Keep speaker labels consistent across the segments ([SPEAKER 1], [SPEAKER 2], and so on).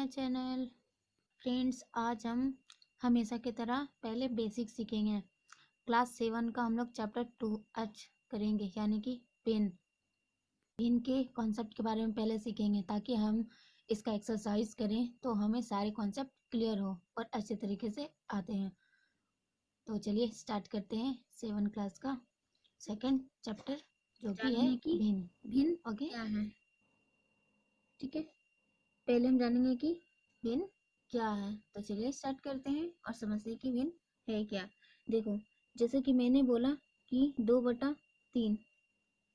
[SPEAKER 1] My channel. Friends, आज हम हमेशा की तरह पहले बेसिक सीखेंगे। क्लास 7 का हम लोग चैप्टर 2 आज करेंगे, यानी कि पेन के कॉन्सेप्ट के बारे में पहले सीखेंगे, ताकि हम इसका एक्सरसाइज करें तो हमें सारे कॉन्सेप्ट क्लियर हो और अच्छे तरीके से आते हैं। तो चलिए स्टार्ट करते हैं 7 क्लास का सेकंड चैप्टर, जो कि है भिन्न। भिन्न ओके क्या है, ठीक है। पहले हम जानेंगे कि भिन्न क्या है। तो चलिए स्टार्ट करते हैं और समझते हैं कि भिन्न है क्या। देखो, जैसे कि मैंने बोला कि 2/3,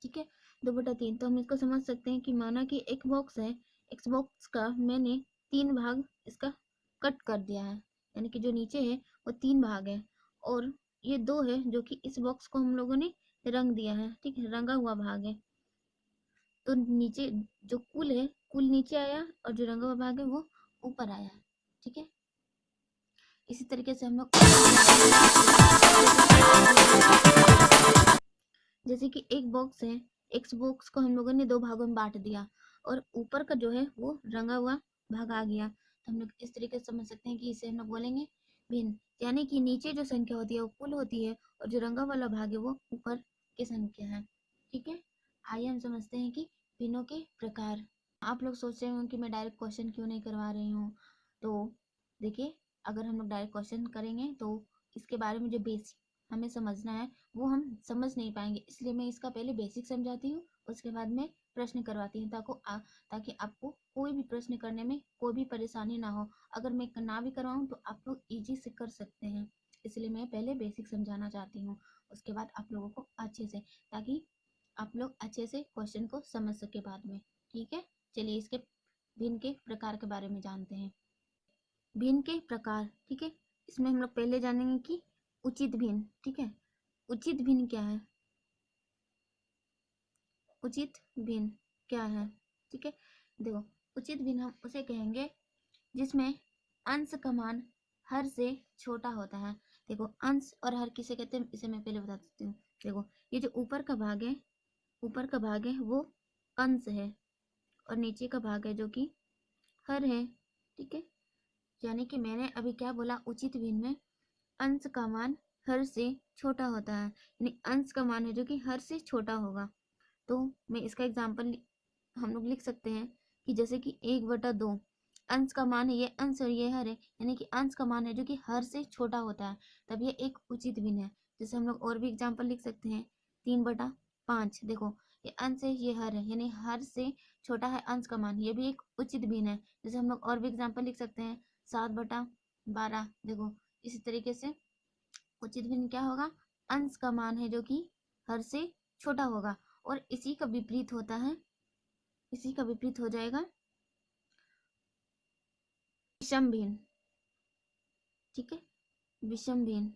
[SPEAKER 1] ठीक है। 2/3 तो हम इसको समझ सकते हैं कि माना कि एक बॉक्स है, इस बॉक्स का मैंने 3 भाग इसका कट कर दिया है, यानी कि जो नीचे है वो 3 भाग है, और ये 2 है जो कि इस बॉक्स को हम लोगों ने रंग दिया है, ठीक है, रंगा हुआ भाग है। तो नीचे जो कुल है, कुल नीचे आया, और जो रंगा हुआ भाग है वो ऊपर आया, ठीक है। इसी तरीके से हम लोग जैसे कि एक बॉक्स है, एक बॉक्स को हम लोगों ने 2 भागों में बांट दिया, और ऊपर का जो है वो रंगा हुआ भाग आ गया, तो हम लोग इस तरीके से समझ सकते हैं कि इसे हम लोग बोलेंगे भिन्न। यानी कि नीचे जो संख्या होती है वो कुल होती है, और जो रंगा वाला भाग है वो ऊपर की संख्या है, ठीक है। आइए हम समझते हैं कि भिन्नों के प्रकार। आप लोग सोच रहे होंगे कि मैं डायरेक्ट क्वेश्चन क्यों नहीं करवा रही हूँ। तो देखिए, अगर हम लोग डायरेक्ट क्वेश्चन करेंगे तो इसके बारे में जो बेसिक हमें समझना है वो हम समझ नहीं पाएंगे, इसलिए मैं इसका पहले बेसिक समझाती हूँ, उसके बाद में प्रश्न करवाती हूँ, ताकि आपको कोई भी प्रश्न करने में कोई भी परेशानी ना हो। अगर मैं ना भी करवाऊँ तो आप लोग ईजी से कर सकते हैं, इसलिए मैं पहले बेसिक समझाना चाहती हूँ, उसके बाद आप लोगों को अच्छे से, ताकि आप लोग अच्छे से क्वेश्चन को समझ सके बाद में, ठीक है। चलिए इसके भिन्न के प्रकार के बारे में जानते हैं। भिन्न के प्रकार, ठीक है। इसमें हम लोग पहले जानेंगे कि उचित भिन्न, ठीक है। उचित भिन्न क्या है, उचित भिन्न क्या है, ठीक है। देखो, उचित भिन्न हम उसे कहेंगे जिसमें अंश का मान हर से छोटा होता है। देखो, अंश और हर किसे कहते हैं इसे मैं पहले बता देती हूँ। देखो, ये जो ऊपर का भाग है, ऊपर का भाग है वो अंश है, और नीचे का भाग है जो कि हर है, ठीक है। यानी कि मैंने अभी क्या बोला, उचित भिन्न में अंश का मान हर से छोटा होता है, यानी अंश का मान है जो कि हर से छोटा होगा। तो मैं इसका एग्जांपल हम लोग लिख सकते हैं कि जैसे कि 1/2 अंश का मान है, ये अंश और ये हर है, यानी कि अंश का मान है जो कि हर से छोटा होता है, तब ये एक उचित भिन्न है। जैसे हम लोग और भी एग्जांपल लिख सकते हैं, 3/5, देखो ये अंश है ये हर है, यानी हर से छोटा है अंश का मान, ये भी एक उचित भिन्न है। जैसे हम लोग और भी एग्जांपल लिख सकते हैं, 7/12, देखो इसी तरीके से उचित भिन्न क्या होगा, अंश का मान है जो कि हर से छोटा होगा, और इसी का विपरीत होता है, इसी का विपरीत हो जाएगा विषम भिन्न, ठीक है। विषम भिन्न,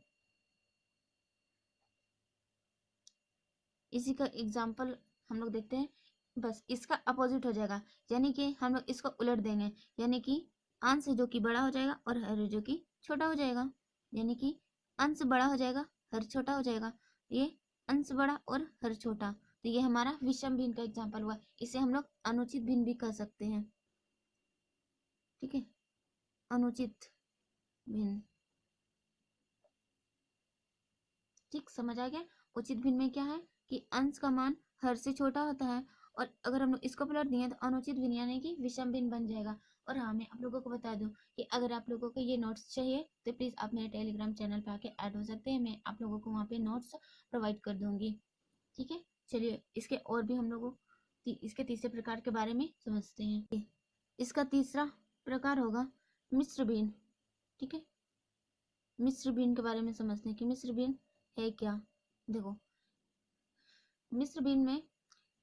[SPEAKER 1] इसी का एग्जाम्पल हम लोग देखते हैं, बस इसका अपोजिट हो जाएगा, यानी कि हम लोग इसको उलट देंगे, यानी कि अंश जो कि बड़ा हो जाएगा और हर जो कि छोटा हो जाएगा, यानी कि अंश बड़ा हो जाएगा, हर छोटा हो जाएगा, ये अंश बड़ा और हर छोटा, तो ये हमारा विषम भिन्न का एग्जाम्पल हुआ। इसे हम लोग अनुचित भिन्न भी कह सकते हैं, ठीक है, अनुचित भिन्न, ठीक, समझ आ गया। उचित भिन्न में क्या है कि अंश का मान हर से छोटा होता है, और अगर हम लोग इसको पलट दिए तो अनुचित भिन्न यानी कि विषम भिन्न बन जाएगा। और हाँ, मैं आप लोगों को बता दूं कि अगर आप लोगों को ये नोट्स चाहिए तो प्लीज़ आप मेरे टेलीग्राम चैनल पे आके ऐड हो सकते हैं, मैं आप लोगों को वहाँ पे नोट्स प्रोवाइड कर दूंगी, ठीक है। चलिए इसके और भी हम लोगों इसके तीसरे प्रकार के बारे में समझते हैं। इसका तीसरा प्रकार होगा मिश्र भिन्न, ठीक है। मिश्र भिन्न के बारे में समझते हैं कि मिश्र भिन्न है क्या। देखो, मिश्र भिन्न में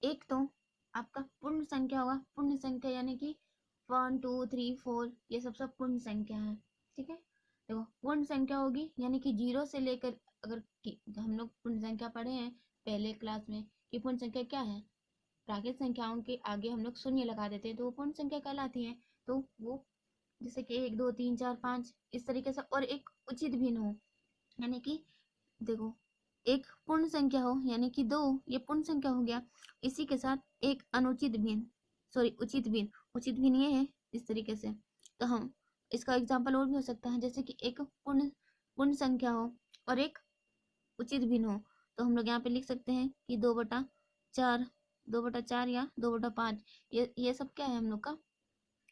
[SPEAKER 1] एक तो आपका पूर्ण संख्या होगा, पूर्ण संख्या यानी कि 1 2 3 4 ये सब पूर्ण संख्या है, ठीक है। देखो, पूर्ण संख्या होगी यानी कि 0 से लेकर, अगर हम लोग पूर्ण संख्या पढ़े हैं पहले क्लास में कि पूर्ण संख्या क्या है, प्राकृत संख्याओं के आगे हम लोग शून्य लगा देते हैं तो वो पूर्ण संख्या कहलाती है। तो वो जैसे कि 1 2 3 4 5 इस तरीके से, और एक उचित भिन्न हो, यानी कि देखो, एक पूर्ण संख्या हो यानी कि 2, ये पूर्ण संख्या हो गया, इसी के साथ एक अनुचित भिन्न, सॉरी उचित भिन्न, उचित भिन्न ये है इस तरीके से, तो हम इसका एग्जाम्पल और भी हो सकता है, जैसे कि एक पूर्ण पूर्ण संख्या हो और एक उचित भिन्न हो, तो हम लोग यहाँ पे लिख सकते हैं कि 2/4, 2/4 या 2/5। ये सब क्या है हम लोग का,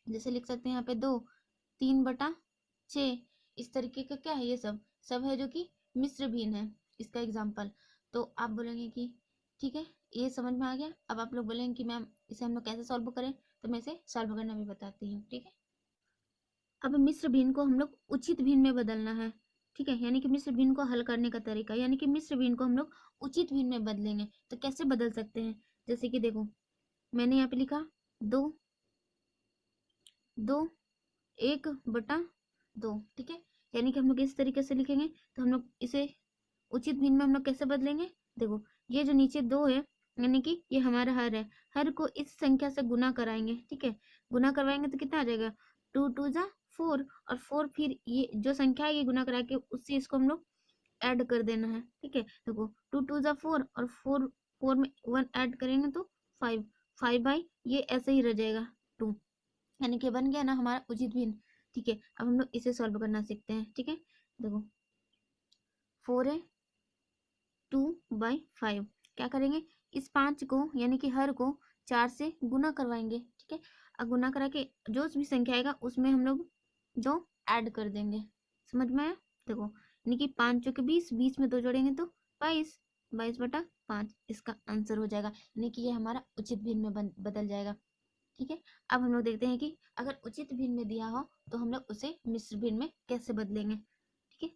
[SPEAKER 1] जैसे लिख सकते हैं यहाँ पे 2, 3/6। इस तरीके का क्या है, ये सब सब है जो कि मिश्र भिन्न है, इसका एग्जाम्पल। तो आप बोलेंगे कि ठीक है, ये समझ में आ गया। अब आप लोग बोलेंगे कि मैम इसे हम लोग कैसे सॉल्व करें, तो मैं इसे सॉल्व करना भी बताती हूँ। ठीक है, अब मिश्र भिन्न को हम लोग उचित भिन्न में बदलना है। ठीक है, यानी कि मिश्र भिन्न को हल करने का तरीका, यानी कि मिश्र भिन्न को हम लोग उचित भिन्न में बदलेंगे। तो कैसे बदल सकते हैं, जैसे कि देखो मैंने यहाँ पे लिखा 1/2। ठीक है, यानी कि हम लोग इस तरीके से लिखेंगे। तो हम लोग इसे उचित भिन्न में हम लोग कैसे बदलेंगे, देखो ये जो नीचे 2 है, यानी कि ये हमारा हर है, हर को इस संख्या से गुना कराएंगे। ठीक है, गुना करवाएंगे तो कितना आ जाएगा, 2×2 = 4, और 4 फिर ये जो संख्या है ये गुना करा के उससे इसको हम लोग ऐड कर देना है। ठीक है, देखो 2×2 = 4 और 4 में 1 ऐड करेंगे तो 5, 5 ये ऐसे ही रह जाएगा 2, यानी कि बन गया ना हमारा उचित भिन्न। ठीक है, अब हम लोग इसे सॉल्व करना सीखते हैं। ठीक है, देखो 4 है, 2/5 क्या करेंगे, इस 5 को यानी कि हर को 4 से गुना करवाएंगे। ठीक है, अब गुना करा के जो भी संख्या आएगा उसमें हम लोग 2 ऐड कर देंगे। समझ में आया, देखो यानी कि 5 चौके 20, 20 में 2 जोड़ेंगे तो 22, 22/5 इसका आंसर हो जाएगा, यानी कि ये हमारा उचित भिन्न में बदल जाएगा। ठीक है, अब हम लोग देखते हैं कि अगर उचित भिन्न में दिया हो तो हम लोग उसे मिश्र भिन्न में कैसे बदलेंगे। ठीक है,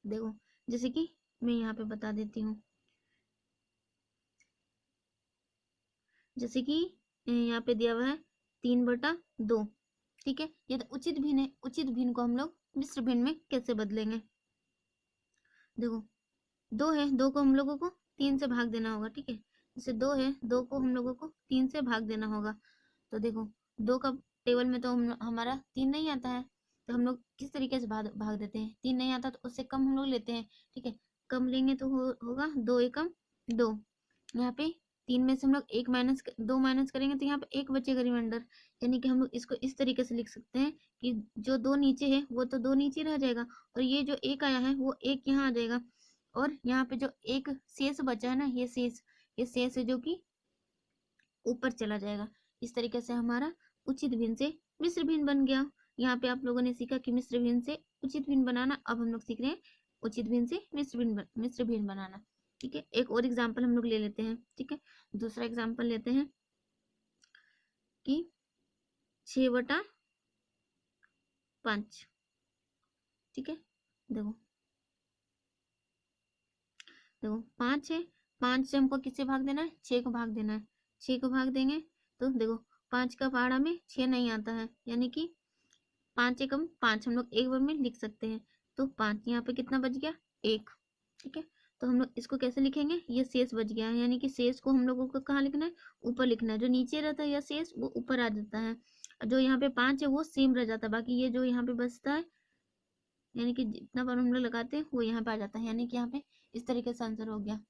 [SPEAKER 1] देखो जैसे कि मैं यहाँ पे बता देती हूँ, जैसे कि यहाँ पे दिया हुआ है 3/2। ठीक है, ये तो उचित भिन्न है, उचित भिन्न को हम लोग मिश्र भिन्न में कैसे बदलेंगे, देखो 2 है, 2 को हम लोगों को 3 से भाग देना होगा। ठीक है, जैसे 2 है, 2 को हम लोगों को 3 से भाग देना होगा। तो देखो 2 का टेबल में तो हमारा 3 नहीं आता है, तो हम लोग किस तरीके से भाग देते हैं, 3 नहीं आता तो उससे कम हम लोग लेते हैं। ठीक है, कम लेंगे तो होगा 2 एकम 2, यहाँ पे 3 में से हम लोग 2 माइनस करेंगे तो यहाँ पे 1 बचेगा रिमाइंडर, यानी कि हम लोग इसको इस तरीके से लिख सकते हैं कि जो 2 नीचे है वो तो 2 नीचे रह जाएगा, और ये जो 1 आया है वो 1 यहाँ आ जाएगा, और यहाँ पे जो एक शेष बचा है ना, ये शेष है जो कि ऊपर चला जाएगा। इस तरीके से हमारा उचित भिन्न से मिश्र भिन्न बन गया। यहाँ पे आप लोगों ने सीखा कि मिश्र भिन्न से उचित भिन्न बनाना। अब हम लोग सीख रहे हैं उचित भिन्न से मिश्र भिन्न बनाना। ठीक है, एक और एग्जाम्पल हम लोग ले लेते हैं। ठीक है, दूसरा एग्जाम्पल लेते हैं कि 6/5। ठीक है, देखो देखो 5 है, 5 से हमको किससे भाग देना है, 6 को भाग देना है। 6 को भाग देंगे तो देखो 5 का पहाड़ा में 6 नहीं आता है, यानी कि 5 एकम 5 हम लोग एक बार में लिख सकते हैं। तो 5 यहाँ पे कितना बच गया, 1। ठीक है, तो हम लोग इसको कैसे लिखेंगे, ये शेष बच गया है, यानी कि शेष को हम लोगों को कहाँ लिखना है, ऊपर लिखना है। जो नीचे रहता है या शेष वो ऊपर आ जाता है, जो यहाँ पे 5 है वो सेम रह जाता है, बाकी ये जो यहाँ पे बचता है यानी कि जितना बार हम लोग लगाते हैं वो यहाँ पे आ जाता है, यानी कि यहाँ पे इस तरीके से आंसर हो गया।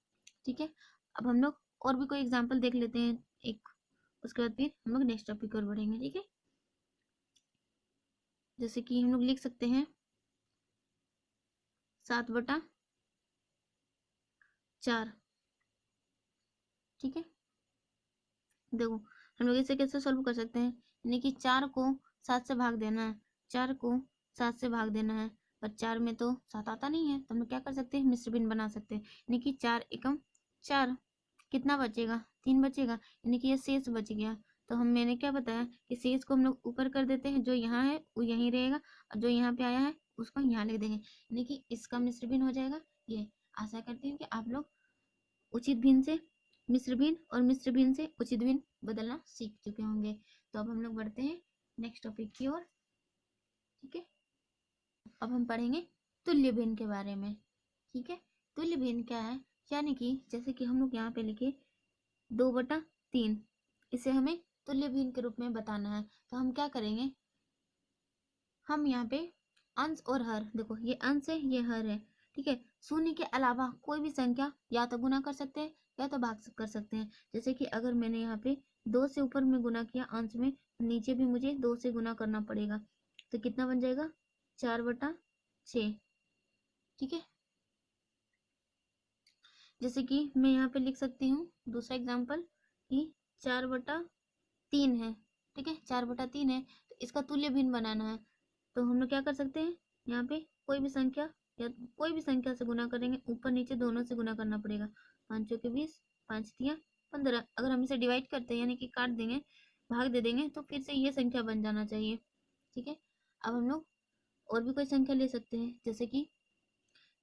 [SPEAKER 1] ठीक है, अब हम लोग और भी कोई एग्जाम्पल देख लेते हैं एक, उसके बाद फिर हम लोग नेक्स्ट टॉपिक की ओर बढ़ेंगे। ठीक है, जैसे कि हम लोग लिख सकते हैं 7/4। ठीक है, देखो हम लोग इसे कैसे सॉल्व कर सकते हैं, यानी कि 4 को 7 से भाग देना है, 4 को 7 से भाग देना है, पर 4 में तो 7 आता नहीं है, तो हम लोग क्या कर सकते हैं, मिश्र भिन्न बना सकते हैं। यानी कि 4 एकम 4, कितना बचेगा, 3 बचेगा, यानी कि ये शेष बच गया। तो मैंने क्या बताया कि शेष को हम लोग ऊपर कर देते हैं, जो यहाँ है वो यहीं रहेगा, और जो यहाँ पे आया है उसको यहाँ लिख देंगे, यानी कि इसका मिश्र भिन्न हो जाएगा ये। आशा करती हूँ कि आप लोग उचित भिन्न से मिश्र भिन्न और मिश्र भिन्न से उचित भिन्न बदलना सीख चुके होंगे। तो अब हम लोग बढ़ते हैं नेक्स्ट टॉपिक की ओर। ठीक है, अब हम पढ़ेंगे तुल्य भिन्न के बारे में। ठीक है, तुल्य भिन्न क्या है, यानी कि जैसे कि हम लोग यहाँ पे लिखे 2/3, इसे हमें तुल्य भिन्न के रूप में बताना है। तो हम क्या करेंगे, हम यहाँ पे अंश और हर, देखो ये अंश है ये हर है। ठीक है, शून्य के अलावा कोई भी संख्या या तो गुना कर सकते हैं या तो भाग कर सकते हैं। जैसे कि अगर मैंने यहाँ पे 2 से ऊपर में गुना किया अंश में, नीचे भी मुझे 2 से गुना करना पड़ेगा। तो कितना बन जाएगा 4/6। ठीक है, जैसे कि मैं यहाँ पे लिख सकती हूँ दूसरा एग्जाम्पल कि 4/3 है। ठीक है, 4/3 है, तो इसका तुल्य भिन्न बनाना है। तो हम लोग क्या कर सकते हैं, यहाँ पे कोई भी संख्या या कोई भी संख्या से गुना करेंगे, ऊपर नीचे दोनों से गुना करना पड़ेगा। 5 चौके 20, 5 तिया 15। अगर हम इसे डिवाइड करते हैं यानी कि काट देंगे, भाग दे देंगे, तो फिर से ये संख्या बन जाना चाहिए। ठीक है, अब हम लोग और भी कोई संख्या ले सकते हैं, जैसे कि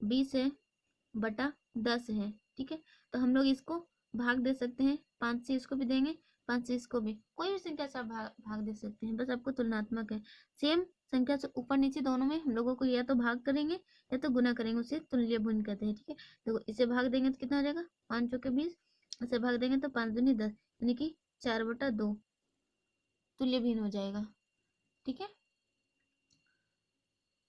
[SPEAKER 1] 20/10 है। ठीक है, तो हम लोग इसको भाग दे सकते हैं, 5 से इसको भी देंगे, 5 से इसको भी, कोई भी संख्या से आप भाग दे सकते हैं, बस आपको तुलनात्मक है। सेम संख्या से ऊपर नीचे दोनों में हम लोगों को या तो भाग करेंगे या तो गुना करेंगे, उसे तुल्य भिन्न कहते हैं। ठीक है, देखो इसे भाग देंगे तो कितना हो जाएगा 5 चौके 20, इसे भाग देंगे तो 5 दूनी 10, यानी कि 4/2 तुल्य भिन्न हो जाएगा। ठीक है,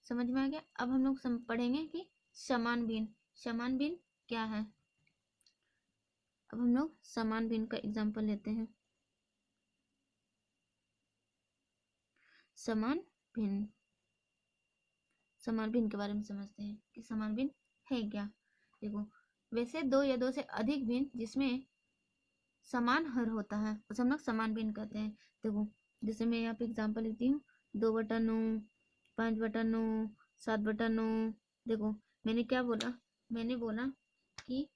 [SPEAKER 1] समझ में आ गया। अब हम लोग पढ़ेंगे कि समान भिन्न, समान भिन्न क्या है। अब हम लोग समान भिन्न का एग्जाम्पल लेते हैं। समान भिन्न, समान भिन्न के बारे में समझते हैं कि समान भिन्न है क्या। देखो, वैसे दो या दो से अधिक भिन्न जिसमें समान हर होता है उसे हम लोग समान भिन्न कहते हैं। देखो, जैसे मैं यहाँ पे एग्जाम्पल लेती हूँ 2/9, 5/9, 7/9। देखो मैंने क्या बोला, मैंने बोला कि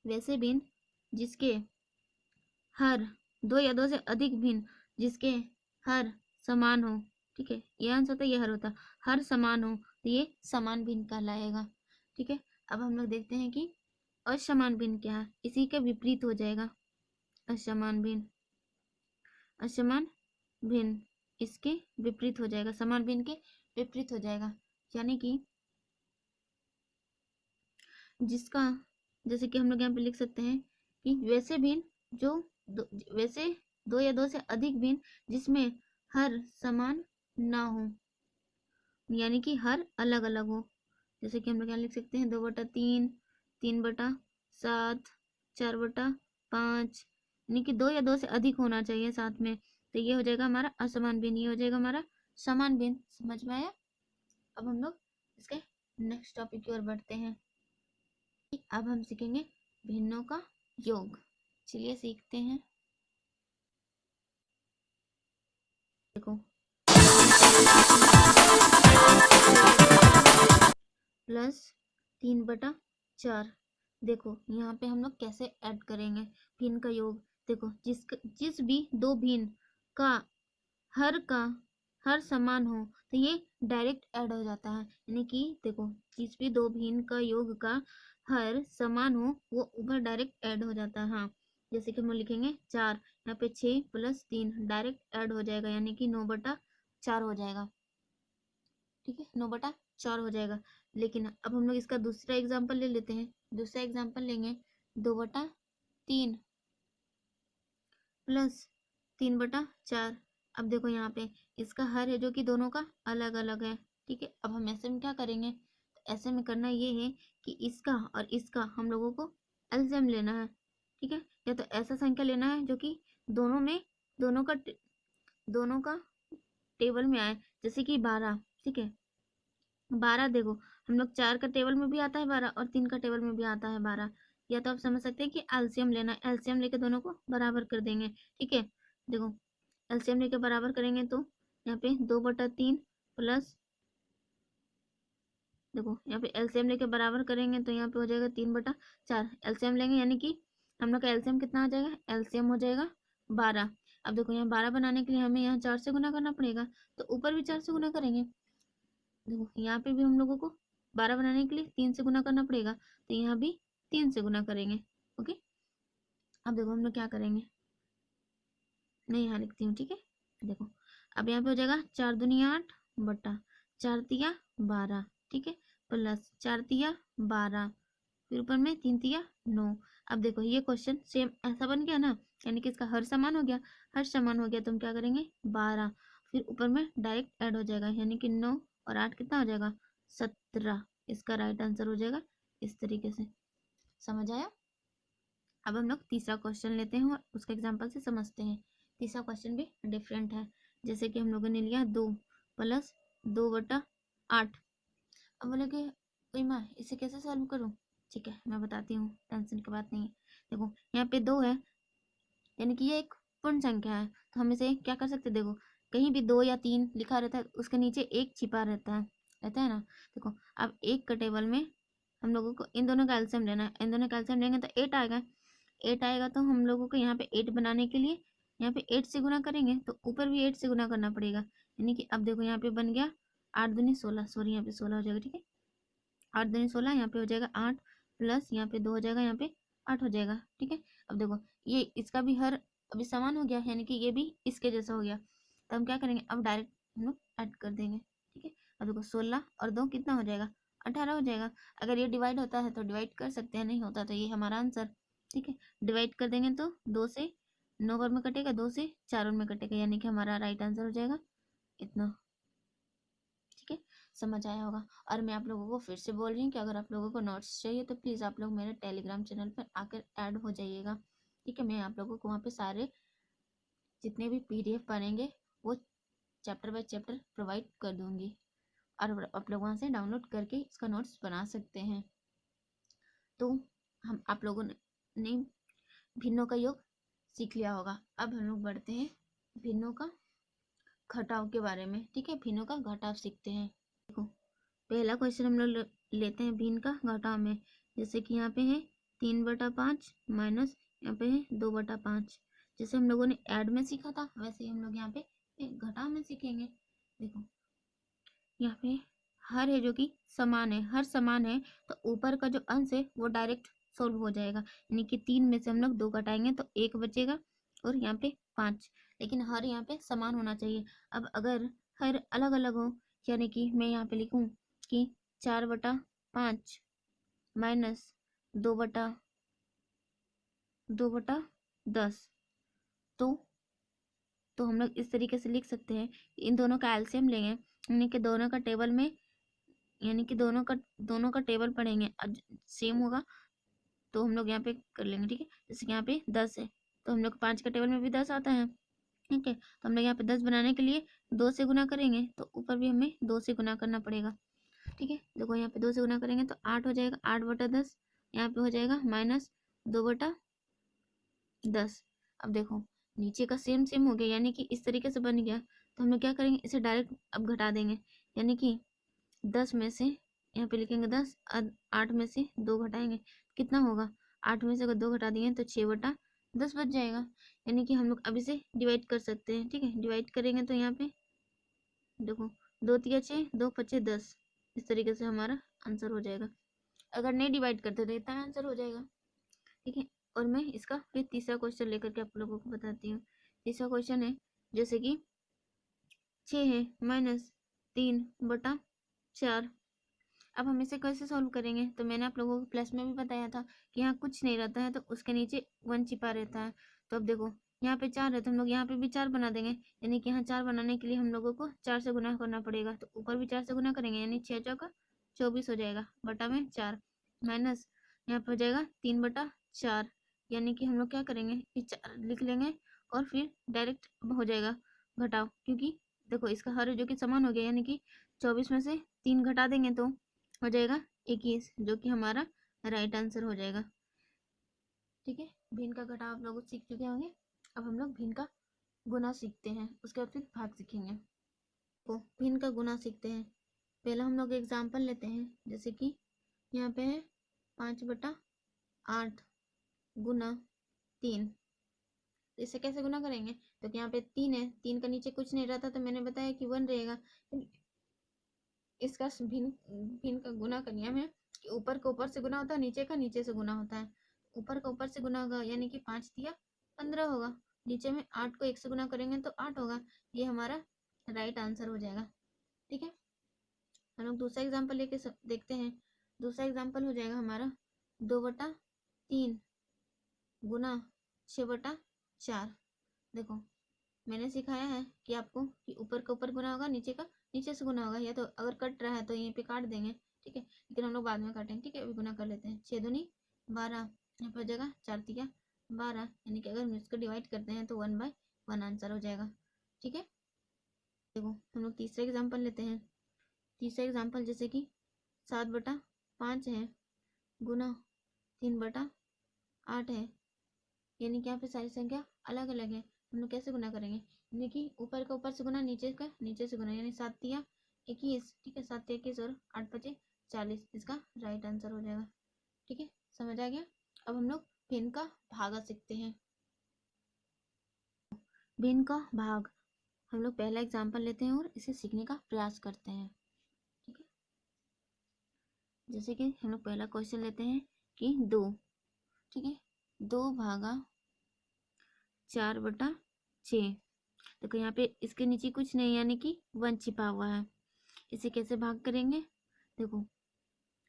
[SPEAKER 1] वैसे भिन्न जिसके हर, दो या दो से अधिक भिन्न जिसके हर समान हो। ठीक है, ये आंसर होता है, ये हर होता, हर समान हो तो ये समान भिन्न कहलाएगा। ठीक है, अब हम लोग देखते हैं कि असमान भिन्न क्या है, इसी के विपरीत हो जाएगा असमान भिन्न। असमान भिन्न इसके विपरीत हो जाएगा, समान भिन्न के विपरीत हो जाएगा, यानी कि जिसका, जैसे कि हम लोग यहाँ पे लिख सकते हैं कि वैसे भिन्न जो वैसे दो या दो से अधिक भिन्न जिसमें हर समान ना हो, यानी कि हर अलग अलग हो। जैसे कि हम लोग यहाँ लिख सकते हैं 2/3, 3/7, 4/5, यानी कि दो या दो से अधिक होना चाहिए साथ में, तो ये हो जाएगा हमारा असमान भिन्न, ये हो जाएगा हमारा समान भिन्न। समझ में आया। अब हम लोग इसके नेक्स्ट टॉपिक की ओर बढ़ते हैं। अब हम सीखेंगे भिन्नों का योग। चलिए सीखते हैं। देखो, +3/4। देखो यहाँ पे हम लोग कैसे ऐड करेंगे भिन्न का योग। देखो, जिस भी दो भिन्न का हर समान हो तो ये डायरेक्ट ऐड हो जाता है, यानी कि देखो जिस भी दो भिन्न का योग का हर समान हो वो ऊपर डायरेक्ट ऐड हो जाता है। हाँ, जैसे कि हम लिखेंगे 4, यहाँ पे 6 + 3 डायरेक्ट ऐड हो जाएगा, यानी कि 9/4 हो जाएगा। ठीक है, 9/4 हो जाएगा। लेकिन अब हम लोग इसका दूसरा एग्जाम्पल ले लेते हैं। दूसरा एग्जाम्पल लेंगे 2/3 + 3/4। अब देखो यहाँ पे इसका हर है जो कि दोनों का अलग अलग है। ठीक है, अब हम ऐसे में क्या करेंगे, तो ऐसे में करना ये है कि इसका और इसका हम लोगों को एलसीएम लेना है। ठीक है, या तो ऐसा संख्या लेना है जो कि दोनों में दोनों का टेबल में आए, जैसे कि 12। ठीक है, 12 देखो हम लोग 4 का टेबल में भी आता है 12 और 3 का टेबल में भी आता है 12। या तो आप समझ सकते हैं कि एलसीएम लेना है, एलसीएम लेके दोनों को बराबर कर देंगे। ठीक है, देखो एलसीएम लेके बराबर करेंगे तो यहाँ पे 2/3 प्लस, देखो यहाँ पे एलसीएम लेके बराबर करेंगे तो यहाँ पे हो जाएगा 3/4। एलसीएम लेंगे यानी कि हम लोग का एलसीएम कितना आ जाएगा, एलसीएम हो जाएगा 12। अब देखो यहाँ 12 बनाने के लिए हमें यहाँ 4 से गुना करना पड़ेगा, तो ऊपर भी 4 से गुना करेंगे। देखो यहाँ पे भी हम लोगों को 12 बनाने के लिए 3 से गुना करना पड़ेगा, तो यहाँ भी 3 से गुना करेंगे। ओके, अब देखो हम लोग क्या करेंगे, मैं यहाँ लिखती हूँ। ठीक है, देखो अब यहाँ पे हो जाएगा 4 दूनी 8 बटा 4 तिया 12। ठीक है, प्लस 4 तिया 12, फिर ऊपर में 3 तिया 9। अब देखो ये क्वेश्चन सेम ऐसा बन गया ना, यानी कि इसका हर समान हो गया, हर समान हो गया तो हम क्या करेंगे 12, फिर ऊपर में डायरेक्ट ऐड हो जाएगा, यानी कि 9 और 8 कितना हो जाएगा 17। इसका राइट आंसर हो जाएगा इस तरीके से। समझ आया। अब हम लोग तीसरा क्वेश्चन लेते हैं और उसके एग्जाम्पल से समझते हैं। तीसरा क्वेश्चन भी डिफरेंट है। जैसे कि हम लोगों ने लिया 2 प्लस 2/8। अब बोले कि कोई माँ इसे कैसे सॉल्व करूँ? ठीक है, मैं बताती हूँ, टेंशन की बात नहीं है। देखो यहाँ पे 2 है, यानी कि ये एक पूर्ण संख्या है, तो हम इसे क्या कर सकते हैं? देखो कहीं भी 2 या 3 लिखा रहता है, उसके नीचे 1 छिपा रहता है ना। देखो अब 1 का टेबल में हम लोगों को इन दोनों का एलसीएम लेना है। इन दोनों का एलसीएम लेंगे तो 8 आएगा। 8 आएगा तो हम लोगों को यहाँ पे 8 बनाने के लिए यहाँ पे 8 से गुना करेंगे, तो ऊपर भी 8 से गुना करना पड़ेगा। यानी कि अब देखो यहाँ पे बन गया 8 दूनी 16, सॉरी यहाँ पे 16 हो जाएगा। ठीक है, 8 दूनी 16, यहाँ पे हो जाएगा 8 प्लस यहाँ पे 2 हो जाएगा, यहाँ पे 8 हो जाएगा। ठीक है, अब देखो ये इसका भी हर अभी समान हो गया, यानी कि ये भी इसके जैसा हो गया। तो हम क्या करेंगे, अब डायरेक्ट हम लोग ऐड कर देंगे। ठीक है, अब देखो 16 और 2 कितना हो जाएगा? 18 हो जाएगा। अगर ये डिवाइड होता है तो डिवाइड कर सकते हैं, नहीं होता तो ये हमारा आंसर। ठीक है, डिवाइड कर देंगे तो 2 से 9 बार में कटेगा, 2 से 4 बार में कटेगा, यानी कि हमारा राइट आंसर हो जाएगा इतना। ठीक है, समझ आया होगा। और मैं आप लोगों को फिर से बोल रही हूँ कि अगर आप लोगों को नोट्स चाहिए तो प्लीज़ आप लोग मेरे टेलीग्राम चैनल पर आकर ऐड हो जाइएगा। ठीक है, मैं आप लोगों को वहाँ पे सारे जितने भी पीडीएफ बनेंगे वो चैप्टर बाय चैप्टर प्रोवाइड कर दूंगी, और आप लोग वहाँ से डाउनलोड करके इसका नोट्स बना सकते हैं। तो हम आप लोगों ने भिन्नों का योग सीख लिया होगा। अब हम लोग बढ़ते हैं भिन्नों का घटाव के बारे में। ठीक है, भिन्नों का घटाव सीखते हैं। देखो पहला क्वेश्चन हम लोग लेते हैं भिन्न का घटाव में। जैसे कि यहाँ पे है 3/5 माइनस यहाँ पे है 2/5। जैसे हम लोगों ने ऐड में सीखा था वैसे ही हम लोग यहाँ पे घटाव में सीखेंगे। देखो यहाँ पे हर है जो कि समान है, हर समान है, तो ऊपर का जो अंश है वो डायरेक्ट सोल्व हो जाएगा। यानी कि 3 में से हम लोग 2 घटाएंगे तो 1 बचेगा, और यहाँ पे 5। लेकिन हर यहाँ पे समान होना चाहिए। अब अगर हर अलग अलग हो, यानी कि मैं यहाँ पे लिखूँ कि 4/5 माइनस 2/10, तो हम लोग इस तरीके से लिख सकते हैं। इन दोनों का एलसीएम लेंगे, यानी कि दोनों का टेबल में, यानी कि दोनों का टेबल पढ़ेंगे, सेम होगा तो हम लोग यहाँ पे कर लेंगे। ठीक है, जैसे कि यहाँ पे 10 है तो हम लोग 5 का टेबल में भी 10 आता है। ठीक है, तो हम लोग यहाँ पे 10 बनाने के लिए 2 से गुना करेंगे, तो ऊपर भी हमें 2 से गुना करना पड़ेगा। ठीक है, देखो यहाँ पे 2 से गुना करेंगे तो 8 हो जाएगा, 8/10 यहाँ पे हो जाएगा माइनस 2/10। अब देखो नीचे का सेम सेम हो गया, यानी कि इस तरीके से बन गया। तो हम लोग क्या करेंगे, इसे डायरेक्ट अब घटा देंगे, यानी कि 10 में से यहाँ पे लिखेंगे 10, 8 में से 2 घटाएंगे कितना होगा? 8 में से अगर 2 घटा दिए तो 6/10 बच जाएगा। यानी कि हम लोग अब इसे डिवाइड कर सकते हैं। ठीक है, डिवाइड करेंगे तो यहाँ पे देखो 2 तिया 6, 2 पचे 10, इस तरीके से हमारा आंसर हो जाएगा। अगर नहीं डिवाइड करते तो इतना आंसर हो जाएगा। ठीक है, और मैं इसका फिर तीसरा क्वेश्चन लेकर के आप लोगों को बताती हूँ। तीसरा क्वेश्चन है जैसे कि 6 है माइनस 3/4। अब हम इसे कैसे सॉल्व करेंगे? तो मैंने आप लोगों को प्लस में भी बताया था कि यहाँ कुछ नहीं रहता है तो उसके नीचे 1 छिपा रहता है। तो अब देखो यहाँ पे 4 है तो हम लोग यहाँ पे भी 4 बना देंगे, यानी कि यहाँ 4 बनाने के लिए हम लोगों को 4 से गुना करना पड़ेगा, तो ऊपर भी 4 से गुना करेंगे, यानी 6 चौका 24 हो जाएगा, बटा में 4 माइनस यहाँ पे हो जाएगा 3/4। यानी कि हम लोग क्या करेंगे, ये 4 लिख लेंगे और फिर डायरेक्ट हो जाएगा घटाव, क्योंकि देखो इसका हर जो कि समान हो गया, यानी कि 24 में से 3 घटा देंगे तो हो जाएगा 21, जो कि हमारा राइट आंसर हो जाएगा। ठीक है, भिन्न का घटाव आप लोग सीख चुके होंगे। अब हम लोग भिन्न का गुना सीखते हैं, उसके बाद फिर भाग सीखेंगे। तो भिन्न का गुना सीखते हैं। पहला हम लोग एग्जाम्पल लेते हैं, जैसे कि यहाँ पे है 5/8 गुना 3। इसे कैसे गुना करेंगे? तो यहाँ पे 3 है, 3 का नीचे कुछ नहीं रहता तो मैंने बताया कि 1 रहेगा। इसका भिन्न का गुना का नियम है कि ऊपर का ऊपर से गुना होता है, नीचे का नीचे से गुना होता है। ऊपर का ऊपर से गुना होगा, यानी कि 5 दिया 15 होगा, नीचे में 8 को 1 से गुना करेंगे तो 8 होगा। ये हमारा राइट आंसर हो जाएगा। ठीक है, हम लोग दूसरा एग्जाम्पल लेके देखते हैं। दूसरा एग्जाम्पल हो जाएगा हमारा 2/3 गुना 6/4। देखो मैंने सिखाया है कि आपको कि ऊपर का ऊपर गुना होगा, नीचे का नीचे से गुना होगा, या तो अगर कट रहा है तो यहीं पे काट देंगे। ठीक है, लेकिन हम लोग बाद में काटेंगे। ठीक है, अभी गुना कर लेते हैं। 6 दूनी 12, यहाँ पर हो जाएगा 4 तिया 12, यानी कि अगर हम इसको डिवाइड करते हैं तो 1/1 आंसर हो जाएगा। ठीक है, देखो हम लोग तीसरा एग्जाम्पल लेते हैं। तीसरा एग्जाम्पल जैसे कि 7/5 है गुना 3/8 है, यानी कि यहाँ पे सारी संख्या अलग अलग है। हम लोग कैसे गुना करेंगे, यानी कि ऊपर का ऊपर से गुना, नीचे का नीचे से गुना, यानी 7×3=21। ठीक है, 7×3=21 और 8×5=40, इसका राइट आंसर हो जाएगा। ठीक है, समझ आ गया। अब हम लोग भिन्न का भागा सीखते हैं। भिन्न का भाग हम लोग पहला एग्जाम्पल लेते हैं और इसे सीखने का प्रयास करते हैं। ठीक है, जैसे कि हम लोग पहला क्वेश्चन लेते हैं कि 2। ठीक है, 2/4/6। देखो यहाँ पे इसके नीचे कुछ नहीं, यानी कि 1 छिपा हुआ है। इसे कैसे भाग करेंगे, देखो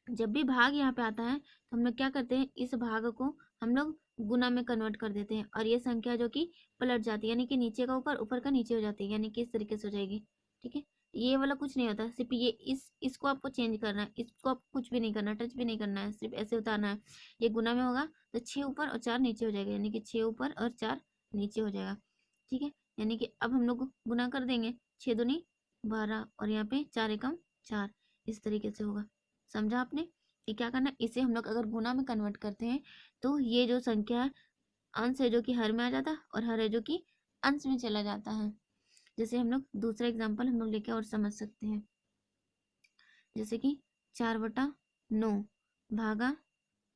[SPEAKER 1] जब भी भाग यहाँ पे आता है तो हम लोग क्या करते हैं, इस भाग को हम लोग गुना में कन्वर्ट कर देते हैं और ये संख्या जो कि पलट जाती है, यानी कि नीचे का ऊपर ऊपर का नीचे हो जाती है, यानी कि इस तरीके से हो जाएगी। ठीक है, ये वाला कुछ नहीं होता, सिर्फ ये इसको आपको चेंज करना है, इसको आपको कुछ भी नहीं करना, टच भी नहीं करना है, सिर्फ ऐसे उतारना है। ये गुना में होगा तो 6 ऊपर और 4 नीचे हो जाएगा, यानी कि 6 ऊपर और 4 नीचे हो जाएगा। ठीक है, यानी कि अब हम लोग गुना कर देंगे, 6×2 = 12 और यहाँ पे 4×1 = 4, इस तरीके से होगा। समझा आपने कि क्या करना है, इसे हम लोग अगर गुना में कन्वर्ट करते हैं तो ये जो संख्या है, अंश है जो कि हर में आ जाता है और हर है जो कि अंश में चला जाता है। जैसे हम लोग दूसरा एग्जांपल हम लोग लेके और समझ सकते हैं, जैसे कि 4/9 भागा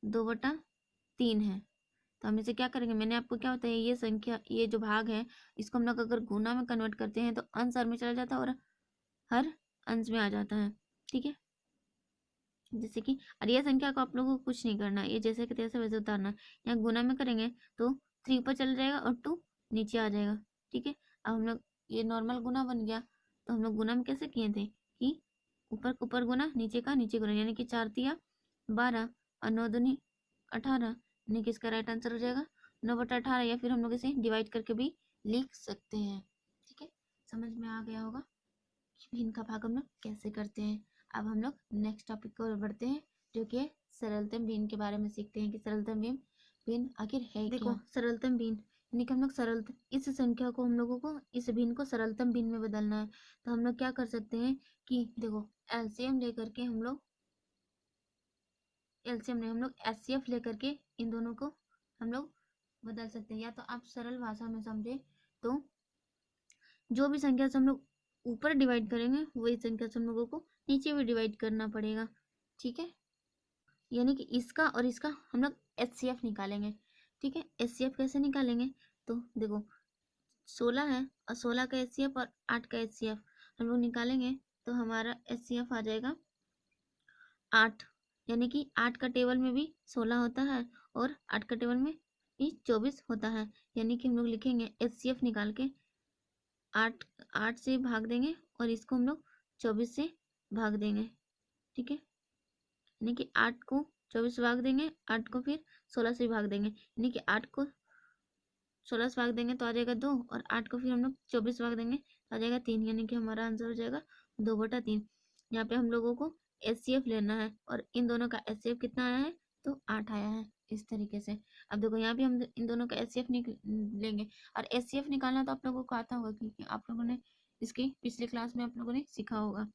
[SPEAKER 1] 2/3 है। तो हम इसे क्या करेंगे, मैंने आपको क्या बताया, ये संख्या, ये जो भाग है, इसको हम लोग अगर गुना में कन्वर्ट करते हैं तो अंश हर में चला जाता है और हर अंश में आ जाता है। ठीक है, जैसे कि, और ये संख्या को आप लोगों को कुछ नहीं करना, ये जैसे कि तैसे वैसे उतारना। यहाँ गुना में करेंगे तो 3 ऊपर चला जाएगा और 2 नीचे आ जाएगा। ठीक है, अब हम लोग ये नॉर्मल गुना बन गया, तो हम लोग गुना में कैसे किए थे कि ऊपर ऊपर गुना, नीचे का नीचे गुना, यानी कि 4×3=12 और 9×2=18, यानी कि इसका राइट आंसर हो जाएगा 9/18, या फिर हम लोग इसे डिवाइड करके भी लिख सकते हैं। ठीक है, समझ में आ गया होगा कि भिन्न का भाग हम लोग कैसे करते हैं। अब हम लोग नेक्स्ट टॉपिक को बढ़ते हैं, जो कि है सरलतम भिन्न के बारे में सीखते हैं कि सरलतम भिन्न भिन्न आखिर है। देखो क्या? सरलतम भिन्न यानी कि हम लोग सरलतम, इस संख्या को हम लोगों को, इस भिन्न को सरलतम भिन्न में बदलना है। तो हम लोग क्या कर सकते हैं कि देखो एलसीएम लेकर के हम लोग, एलसीएम नहीं, हम लोग एचसीएफ लेकर के इन दोनों को हम लोग बदल सकते हैं। या तो आप सरल भाषा में समझे तो जो भी संख्या से हम लोग ऊपर डिवाइड करेंगे वही संख्या से हम लोगों को नीचे भी डिवाइड करना पड़ेगा। ठीक है, यानी कि इसका और इसका हम लोग एचसीएफ निकालेंगे। ठीक है, एचसीएफ कैसे निकालेंगे, तो देखो 16 है और 16 का एचसीएफ और 8 का एचसीएफ हम लोग निकालेंगे, तो हमारा एचसीएफ आ जाएगा 8, यानी कि 8 का टेबल में भी 16 होता है और 8 का टेबल में भी 24 होता है, यानी कि हम लोग लिखेंगे एचसीएफ निकाल के 8 से भाग देंगे और इसको हम लोग 24 से भाग देंगे। ठीक है, यानी कि 8 को 24 से भाग देंगे, 8 को फिर 16 से भाग देंगे, यानी कि 8 को 16 से भाग देंगे तो आ जाएगा 2 और 8 को फिर हम लोग 24 से भाग देंगे तो आ जाएगा 3, यानी कि हमारा आंसर हो जाएगा 2/3। यहाँ पे हम लोगों को एचसीएफ लेना है और इन दोनों का एचसीएफ कितना आया है, तो 8 आया है, इस तरीके से। अब देखो यहाँ भी हम इन दोनों का एचसीएफ लेंगे और एचसीएफ निकालना तो आप लोगों को आता होगा, क्योंकि आप लोगों ने इसकी पिछले क्लास में आप लोगों ने सीखा होगा।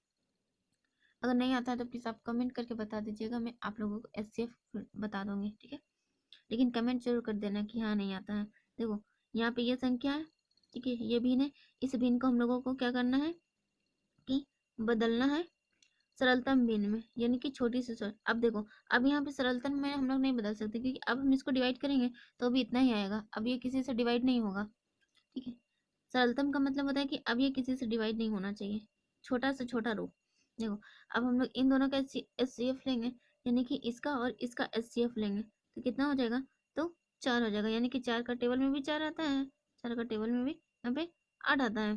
[SPEAKER 1] अगर नहीं आता है तो प्लीज़ आप कमेंट करके बता दीजिएगा, मैं आप लोगों को एचसीएफ बता दूंगी। ठीक है, लेकिन कमेंट जरूर कर देना कि हाँ नहीं आता है। देखो यहाँ पे ये संख्या है, ठीक है, ये भिन्न है, इस भिन्न को हम लोगों को क्या करना है कि बदलना है सरलतम भिन्न में, यानी कि छोटी से छोटी। अब देखो, अब यहाँ पे सरलतम में हम लोग नहीं बदल सकते, क्योंकि अब हम इसको डिवाइड करेंगे तो भी इतना ही आएगा, अब ये किसी से डिवाइड नहीं होगा। ठीक है, सरलतम का मतलब होता है कि अब ये किसी से डिवाइड नहीं होना चाहिए, छोटा से छोटा रूप। देखो अब हम लोग इन दोनों का एचसीएफ लेंगे, यानी कि इसका और इसका एचसीएफ लेंगे, तो कितना हो जाएगा, तो 4 हो जाएगा, यानी कि 4 का टेबल में भी 4 आता है, 4 का टेबल में भी यहाँ पे 8 आता है।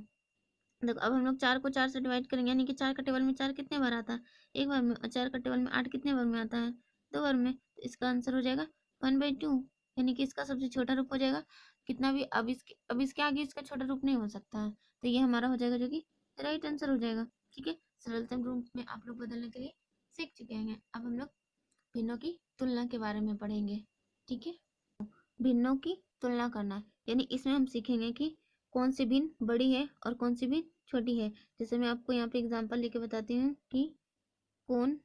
[SPEAKER 1] देखो अब हम लोग 4 को 4 से डिवाइड करेंगे, यानी कि 4 का टेबल में 4 कितने बार आता है, एक बार में, और 4 का टेबल में 8 कितने बार में आता है, 2 बार में। तो इसका आंसर हो जाएगा 1/2, यानी कि इसका सबसे छोटा रूप हो जाएगा। कितना भी अब इसके आगे इसका छोटा रूप नहीं हो सकता है, तो ये हमारा हो जाएगा, जो कि राइट आंसर हो जाएगा। ठीक है, सरलतम रूप में आप लोग बदलने के लिए सीख चुके हैं। अब हम लोग भिन्नों की तुलना के बारे में पढ़ेंगे। ठीक है, भिन्नों की तुलना करना, यानी इसमें हम सीखेंगे कि कौन सी भिन्न बड़ी है और कौन सी भिन्न छोटी है। जैसे मैं आपको यहाँ पे एग्जांपल लेके बताती हूँ कि कौन,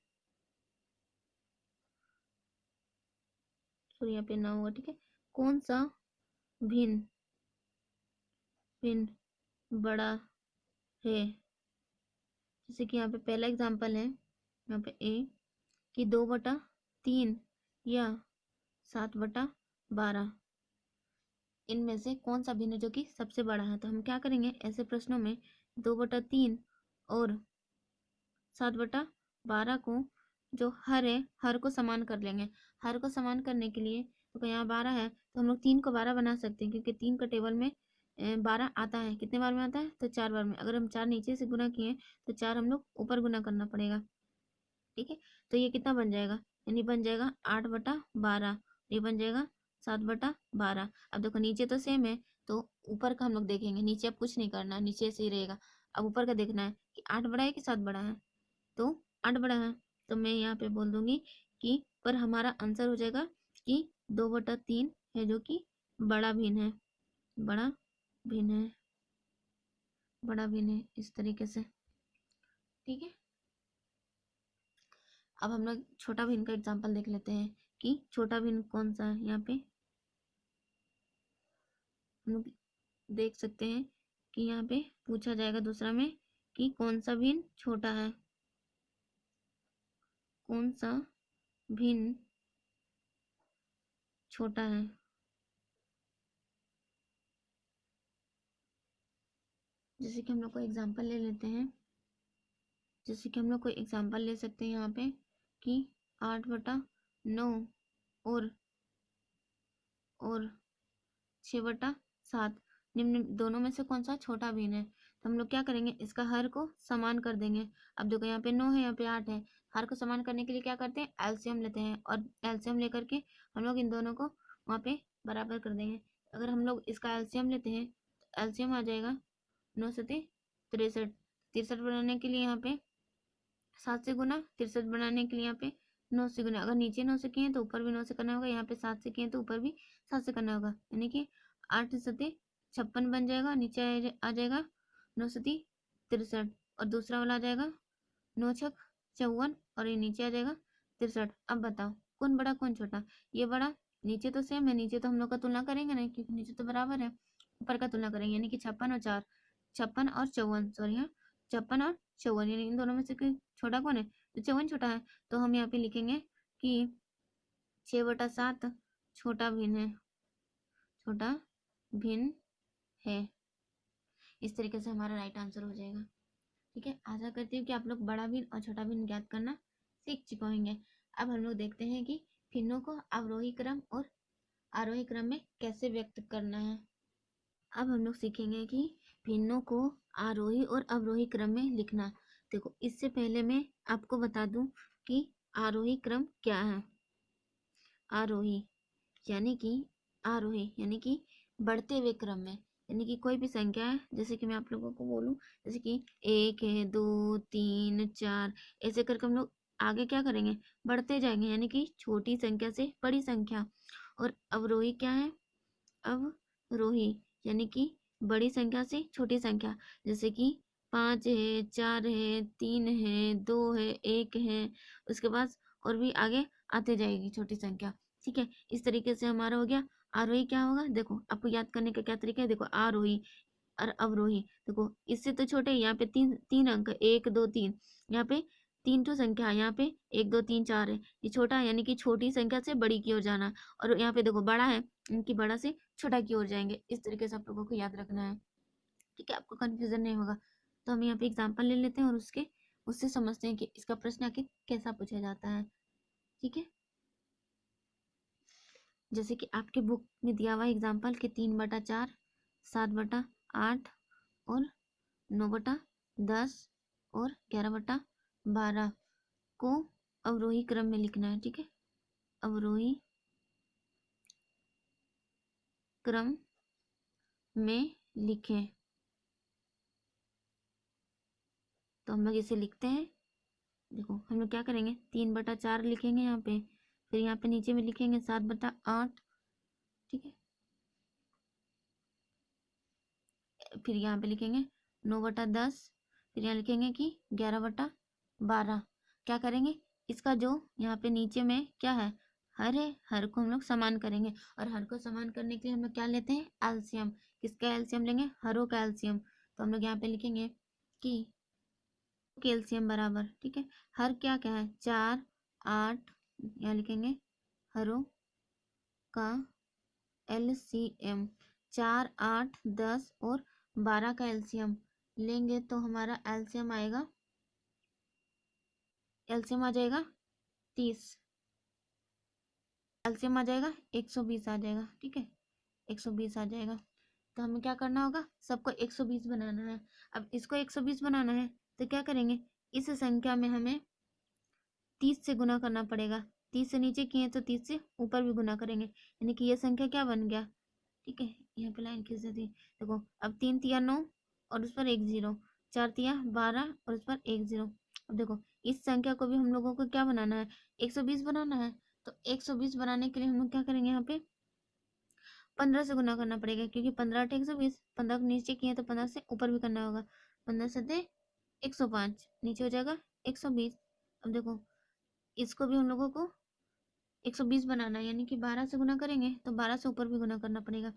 [SPEAKER 1] सॉरी यहाँ पे ना होगा, ठीक है, कौन सा भिन्न भिन्न बड़ा है। जैसे कि यहाँ पे पहला एग्जांपल है, यहाँ पे ए कि 2/3 या 7/12, इनमें से कौन सा भिन्न है जो कि सबसे बड़ा है। तो हम क्या करेंगे ऐसे प्रश्नों में, 2/3 और 7/12 को जो हर है, हर को समान कर लेंगे। हर को समान करने के लिए तो यहाँ 12 है तो हम लोग 3 को 12 बना सकते हैं, क्योंकि 3 का टेबल में 12 आता है। कितने बार में आता है? तो 4 बार में। अगर हम 4 नीचे से गुना किए तो 4 हम लोग ऊपर गुना करना पड़ेगा, ठीक है। तो ये कितना बन जाएगा, यानी बन जाएगा 8/12, ये बन जाएगा 7/12। अब देखो नीचे तो सेम है, तो ऊपर का हम लोग देखेंगे, नीचे अब कुछ नहीं करना है, नीचे से ही रहेगा। अब ऊपर का देखना है कि 8 बड़ा है कि 7 बड़ा है, तो 8 बड़ा है। तो मैं यहाँ पे बोल दूंगी कि पर हमारा आंसर हो जाएगा कि 2/3 है जो कि बड़ा भिन्न है, बड़ा भिन्न है, बड़ा भिन्न है, इस तरीके से, ठीक है। अब हम लोग छोटा भिन्न का एग्जांपल देख लेते हैं कि छोटा भिन्न कौन सा है। यहाँ पे हम लोग देख सकते हैं कि यहाँ पे पूछा जाएगा दूसरा में कि कौन सा भिन्न छोटा है, कौन सा भिन्न छोटा है। जैसे कि हम लोग को एग्जांपल ले लेते हैं, जैसे कि हम लोग कोई एग्जांपल ले सकते हैं यहाँ पे कि 8/9 और 6/7, निम्न दोनों में से कौन सा छोटा भिन्न है। तो हम लोग क्या करेंगे, इसका हर को समान कर देंगे। अब देखो यहाँ पे 9 है, यहाँ पे 8 है, हर को समान करने के लिए क्या करते हैं, एलसीएम लेते हैं, और एलसीएम लेकर के हम लोग इन दोनों को वहाँ पे बराबर कर देंगे। अगर हम लोग इसका एलसीएम लेते हैं तो एलसीएम आ जाएगा 9×7 63, 63 बनाने के लिए यहाँ पे 7 से गुना, 63 बनाने के लिए यहाँ पे 9 से गुना। अगर नीचे 9 से किए तो ऊपर भी 9 से करना होगा, यहाँ पे 7 से किए तो ऊपर भी 7 से करना होगा, यानी कि 8×7 56 बन जाएगा। नीचे आ जाएगा 9×7 63, और दूसरा वाला आ जाएगा 9×6 54, और ये नीचे आ जाएगा 63। अब बताओ कौन बड़ा कौन छोटा। ये बड़ा, नीचे तो सेम है, नीचे तो हम लोग का तुलना करेंगे नहीं, क्योंकि नीचे तो बराबर है। ऊपर का तुलना करेंगे, यानी कि 56 और 54, सॉरी हाँ, 56 और 54, यानी इन दोनों में से कोई छोटा कौन है, तो 54 छोटा है। तो हम यहाँ पे लिखेंगे कि 6/7 छोटा भिन्न है, छोटा भिन्न है। इस तरीके से हमारा राइट आंसर हो जाएगा, ठीक है। आशा करती हूँ कि आप लोग बड़ा भिन्न और छोटा भिन्न ज्ञात करना सीख चुके होंगे। अब हम लोग देखते हैं कि भिन्नों को अवरोही क्रम और आरोही क्रम में कैसे व्यक्त करना है। अब हम लोग सीखेंगे कि भिन्नों को आरोही और अवरोही क्रम में लिखना। देखो इससे पहले मैं आपको बता दूं कि आरोही क्रम क्या है। आरोही यानी कि बढ़ते हुए क्रम में, यानी कि कोई भी संख्या है, जैसे कि मैं आप लोगों को बोलूं, जैसे कि 1 है, 2 3 4, ऐसे करके हम लोग आगे क्या करेंगे, बढ़ते जाएंगे, यानी कि छोटी संख्या से बड़ी संख्या। और अवरोही क्या है, अवरोही यानी कि बड़ी संख्या से छोटी संख्या, जैसे कि 5 है, 4 है, 3 है, 2 है, 1 है, उसके बाद और भी आगे आते जाएगी छोटी संख्या, ठीक है। इस तरीके से हमारा हो गया। आरोही क्या होगा, देखो आपको याद करने का क्या तरीका है, देखो आरोही और अवरोही, देखो इससे तो छोटे, यहाँ पे तीन तीन अंक 1 2 3, यहाँ पे 3 तो संख्या है, यहाँ पे 1 2 3 4 है, ये छोटा है, यानी कि छोटी संख्या से बड़ी की ओर जाना। और यहाँ पे देखो बड़ा है, इनकी बड़ा से छोटा की ओर जाएंगे। इस तरीके से आप लोगों को याद रखना है, ठीक है, आपको कंफ्यूजन नहीं होगा। तो हम यहाँ पे एग्जाम्पल ले लेते हैं और उससे समझते हैं कि इसका प्रश्न आखिर कैसा पूछा जाता है, ठीक है। जैसे कि आपके बुक में दिया हुआ एग्जाम्पल के 3/4, 7/8 और 9/10 और 11/12 को अवरोही क्रम में लिखना है, ठीक है। अवरोही क्रम में लिखें। तो हम लोग इसे लिखते हैं, देखो हम लोग क्या करेंगे, 3/4 लिखेंगे यहाँ पे, फिर यहाँ पे नीचे में लिखेंगे 7/8, ठीक है, फिर यहाँ पे लिखेंगे 9/10, फिर यहाँ लिखेंगे कि 11/12। क्या करेंगे, इसका जो यहाँ पे नीचे में क्या है, हर है, हर को हम लोग समान करेंगे, और हर को समान करने के लिए हम लोग क्या लेते हैं, एलसीएम। किसका एलसीएम लेंगे, हरों का एलसीएम। तो हम लोग यहाँ पे लिखेंगे कि कैल्शियम बराबर, ठीक है, हर क्या क्या है, 4, 8, यहाँ लिखेंगे हरों का एलसीएम। 4, 8, 10 और 12 का एलसीएम लेंगे तो हमारा एलसीएम आएगा, एलसीएम आ जाएगा 30, एलसीएम आ जाएगा 120 आ जाएगा, ठीक है, 120 आ जाएगा। तो हमें क्या करना होगा, सबको 120 बनाना है। अब इसको 120 बनाना है तो क्या करेंगे, इस संख्या में हमें 30 से गुना करना पड़ेगा। 30 से नीचे किए तो 30 से ऊपर भी गुना करेंगे, यानी कि ये संख्या क्या बन गया, ठीक है, यहाँ पे लाइन खींच देती। देखो अब 3 तिया 9 और उस पर 1 0, 4 तिया 12 और उस पर 1 0। अब देखो इस संख्या को भी हम लोगों को क्या बनाना है, 120 बनाना है। तो 120 बनाने के लिए हम लोग क्या करेंगे, यहाँ पे 15 से गुना करना पड़ेगा, क्योंकि 15 8 120, 15 को नीचे किए तो 15 से ऊपर भी करना होगा। 15 से 105, नीचे हो जाएगा 120। अब देखो इसको भी हम लोगों को 120 बनाना है, यानी कि 12 से गुना करेंगे तो 12 से ऊपर भी गुना करना पड़ेगा।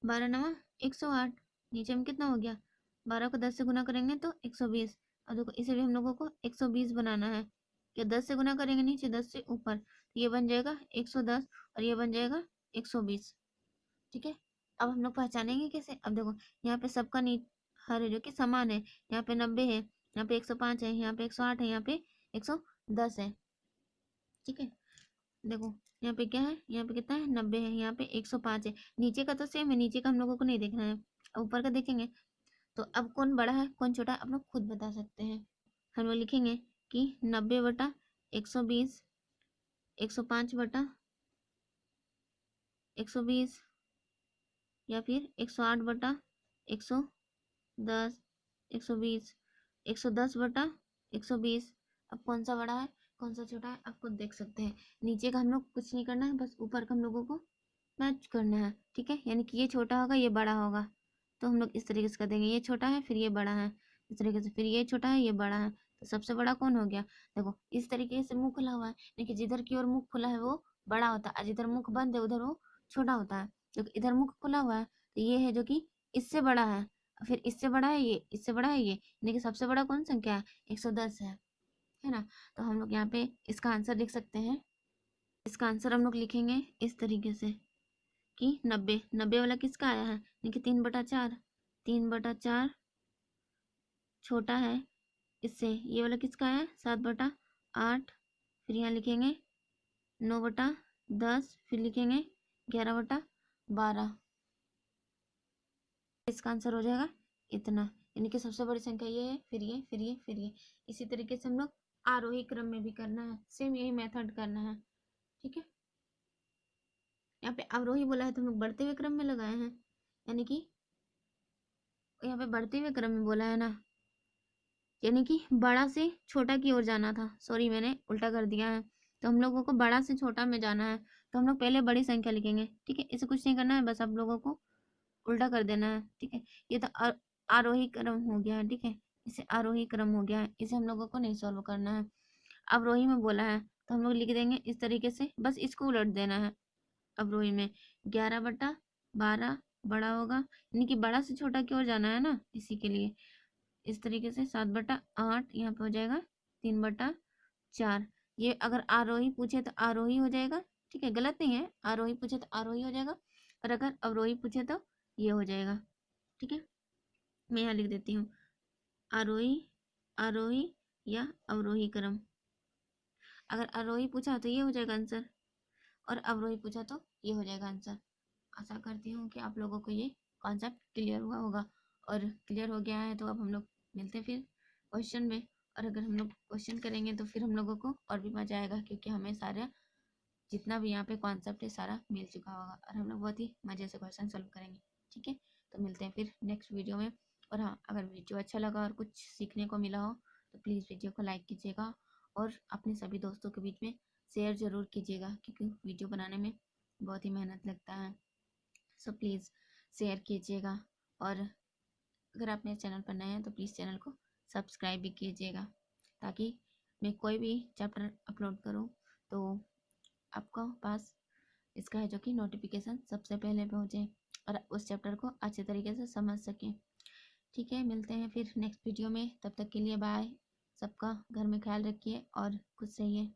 [SPEAKER 1] 12 9 108, नीचे में कितना हो गया, 12 को 10 से गुना करेंगे तो 120। अब देखो इसे भी हम लोगों को 120 बनाना है, क्या 10 से गुना करेंगे नीचे, 10 से ऊपर, तो ये बन जाएगा 110 और ये बन जाएगा 120, ठीक है। अब हम लोग पहचानेंगे कैसे, अब देखो यहाँ पे सबका नी हर है जो कि समान है, यहाँ पे 90 है, यहाँ पे 105 है, यहाँ पे 108 है, यहाँ पे 110 है, ठीक है। देखो यहाँ पे क्या है, यहाँ पे कितना है, 90 है, यहाँ पे 105 है। नीचे का तो सेम है, नीचे का हम लोगों को नहीं देखना है, अब ऊपर का देखेंगे। तो अब कौन बड़ा है कौन छोटा है आप लोग खुद बता सकते हैं। हम लोग लिखेंगे कि 90/120, 105/120, या फिर 108/110, 120, 110/120। अब कौन सा बड़ा है कौन सा छोटा है आप खुद देख सकते हैं। नीचे का हम लोग कुछ नहीं करना है, बस ऊपर का हम लोगों को मैच करना है, ठीक है, यानी कि ये छोटा होगा ये बड़ा होगा, तो हम लोग इस तरीके से कर देंगे, ये छोटा है फिर ये बड़ा है, इस तरीके से, फिर ये छोटा है ये बड़ा है, तो सबसे बड़ा कौन हो गया। देखो इस तरीके से मुंह खुला हुआ है, लेकिन जिधर की ओर मुंह खुला है वो बड़ा होता है, और जिधर मुख बंद है उधर वो छोटा होता है। तो इधर मुख खुला हुआ है तो ये है जो कि इससे बड़ा है, फिर इससे बड़ा है ये, इससे बड़ा है ये, यानी कि सबसे बड़ा कौन संख्या है, 110 है ना। तो हम लोग यहाँ पे इसका आंसर लिख सकते हैं। इसका आंसर हम लोग लिखेंगे इस तरीके से कि 90, 90 वाला किसका आया है, यानी कि 3/4, 3/4 छोटा है इससे, ये वाला किसका है 7/8, फिर यहाँ लिखेंगे 9/10, फिर लिखेंगे 11/12। इसका आंसर हो जाएगा इतना, यानी कि सबसे बड़ी संख्या ये है, फिर ये फिर ये फिर ये। इसी तरीके से हम लोग आरोही क्रम में भी करना है, सेम यही मेथड करना है, ठीक है। यहाँ पे अवरोही बोला है तो हम लोग बढ़ते हुए क्रम में लगाए हैं, यानी कि यहाँ पे बढ़ते हुए क्रम में बोला है ना, यानी कि बड़ा से छोटा की ओर जाना था, सॉरी मैंने उल्टा कर दिया है। तो हम लोगों को बड़ा से छोटा में जाना है, तो हम लोग पहले बड़ी संख्या लिखेंगे, ठीक है, इसे कुछ नहीं करना है, बस आप लोगों को उल्टा कर देना है, ठीक है। ये तो आरोही क्रम हो गया है, ठीक है, इसे आरोही क्रम हो गया है, इसे हम लोगों को नहीं सॉल्व करना है। अवरोही में बोला है तो हम लोग लिख देंगे इस तरीके से, बस इसको उलट देना है। अवरोही में 11/12 बड़ा होगा, यानी कि बड़ा से छोटा की ओर जाना है ना, इसी के लिए इस तरीके से 7/8 यहाँ पे हो जाएगा 3/4। ये अगर आरोही पूछे तो आरोही हो जाएगा, ठीक है, गलत नहीं है, आरोही पूछे तो आरोही हो जाएगा, और अगर अवरोही पूछे तो ये हो जाएगा, ठीक है। मैं यहाँ लिख देती हूँ आरोही, आरोही या अवरोही क्रम। अगर आरोही पूछा तो ये हो जाएगा आंसर, और अवरोही पूछा तो ये हो जाएगा आंसर। आशा करती हूँ कि आप लोगों को ये कॉन्सेप्ट क्लियर हुआ होगा, और क्लियर हो गया है तो अब हम लोग मिलते हैं फिर क्वेश्चन में। और अगर हम लोग क्वेश्चन करेंगे तो फिर हम लोगों को और भी मजा आएगा, क्योंकि हमें सारा जितना भी यहाँ पे कॉन्सेप्ट है सारा मिल चुका होगा, और हम लोग बहुत ही मज़े से क्वेश्चन सॉल्व करेंगे, ठीक है। तो मिलते हैं फिर नेक्स्ट वीडियो में। और हाँ, अगर वीडियो अच्छा लगा और कुछ सीखने को मिला हो तो प्लीज़ वीडियो को लाइक कीजिएगा, और अपने सभी दोस्तों के बीच में शेयर ज़रूर कीजिएगा, क्योंकि वीडियो बनाने में बहुत ही मेहनत लगता है। सो प्लीज़ शेयर कीजिएगा, और अगर आप मेरे चैनल पर नए हैं तो प्लीज़ चैनल को सब्सक्राइब भी कीजिएगा, ताकि मैं कोई भी चैप्टर अपलोड करूं तो आपको पास इसका है जो कि नोटिफिकेशन सबसे पहले पहुंचे और उस चैप्टर को अच्छे तरीके से समझ सकें। ठीक है, मिलते हैं फिर नेक्स्ट वीडियो में। तब तक के लिए बाय। सबका घर में ख्याल रखिए और खुश रहिए।